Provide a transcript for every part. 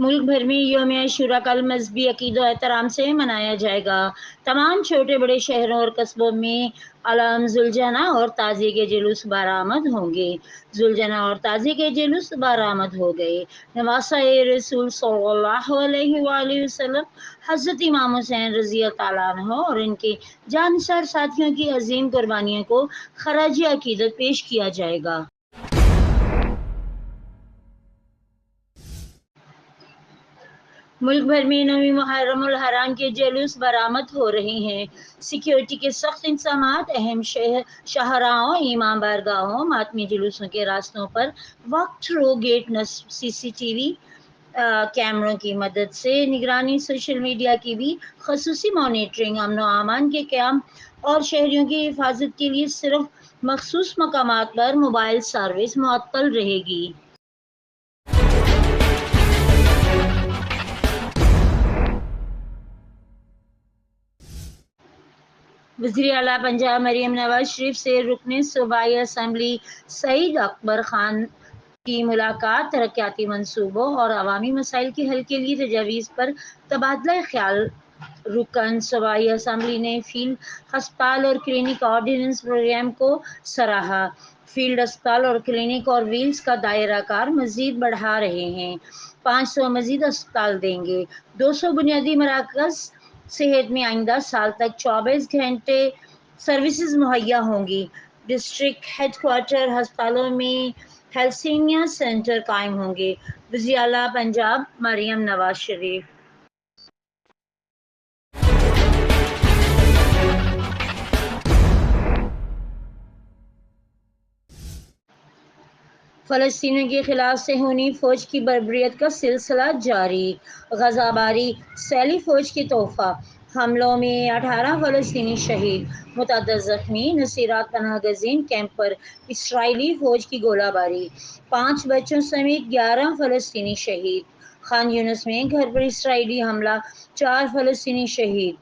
ملک بھر میں یوم عاشوراء کل مذہبی عقیدت و احترام سے منایا جائے گا۔ تمام چھوٹے بڑے شہروں اور قصبوں میں علام ذوالجناح اور تعزیے کے جلوس برآمد ہوں گے۔ ذوالجناح اور تعزیے کے جلوس برآمد ہو گئے۔ نواسۂ رسول صلی اللہ علیہ وآلہ وسلم حضرت امام حسین رضی اللہ تعالیٰ عنہ اور ان کے جانثار ساتھیوں کی عظیم قربانیوں کو خراج عقیدت پیش کیا جائے گا۔ ملک بھر میں 9ویں محرم الحرام کے جلوس برآمد ہو رہے ہیں۔ سیکیورٹی کے سخت انتظامات اہم شاہراہوں، امام بارگاہوں، ماتمی جلوسوں کے راستوں پر واک تھرو گیٹ نصب، سی سی ٹی وی کیمروں کی مدد سے نگرانی، سوشل میڈیا کی بھی خصوصی مانیٹرنگ، امن و امان کے قیام اور شہریوں کی حفاظت کے لیے صرف مخصوص مقامات پر موبائل سروس معطل رہے گی۔ وزیر اعلیٰ پنجاب مریم نواز شریف سے رکن صوبائی اسمبلی سعید اکبر خان کی ملاقات، ترقیاتی منصوبوں اور عوامی مسائل کے حل کے لیے تجاویز پر تبادلہ خیال۔ رکن صوبائی اسمبلی نے فیلڈ ہسپتال اور کلینک آرڈیننس پروگرام کو سراہا۔ فیلڈ ہسپتال اور کلینک اور ویلز کا دائرہ کار مزید بڑھا رہے ہیں، 500 مزید اسپتال دیں گے، 200 بنیادی مراکز صحت میں آئندہ سال تک 24 گھنٹے سروسز مہیا ہوں گی۔ ڈسٹرکٹ ہیڈ کوارٹر ہسپتالوں میں ہیلسینیا سینٹر قائم ہوں گے۔ وزیر اعلیٰ پنجاب مریم نواز شریف۔ فلسطینیوں کے خلاف صہیونی فوج کی بربریت کا سلسلہ جاری۔ غزہ باری اسرائیلی فوج کی تحفہ حملوں میں 18 فلسطینی شہید، متعدد زخمی۔ نصیرات پناہ گزین کیمپ پر اسرائیلی فوج کی گولہ باری، 5 بچوں سمیت 11 فلسطینی شہید۔ خان یونس میں گھر پر اسرائیلی حملہ، 4 فلسطینی شہید۔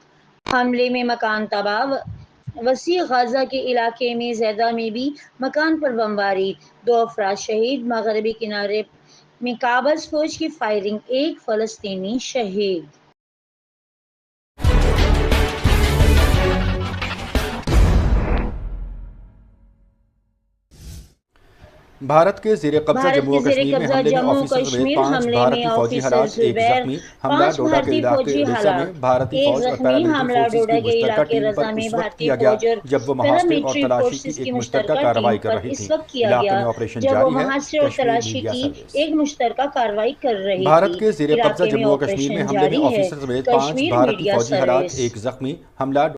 حملے میں مکان تباہ، وسیع غزہ کے علاقے میں زیدہ میں بھی مکان پر بمباری، 2 افراد شہید۔ مغربی کنارے میں قابض فوج کی فائرنگ، 1 فلسطینی شہید۔ بھارت کے زیر قبضہ جموں و کشمیر میں حملے میں آفیسر سمیت 5 بھارتی فوجی ہلاک، 1 زخمی۔ حملہ ڈوڈا کے علاقے رضا میں بھارتی فوج اور پیراملٹری فورسز کی مشترکہ ٹیم پر اس وقت کیا گیا جب وہ محاصرے اور تلاشی کی ایک مشترکہ کارروائی کر رہی تھی۔ علاقے میں آپریشن جاری ہے، کشمیر میڈیا سروس۔ بھارت کے زیر قبضہ جموں و کشمیر میں حملے میں آفیسر سمیت 5 بھارتی فوجی ہلاک، 1 زخمی۔ حملہ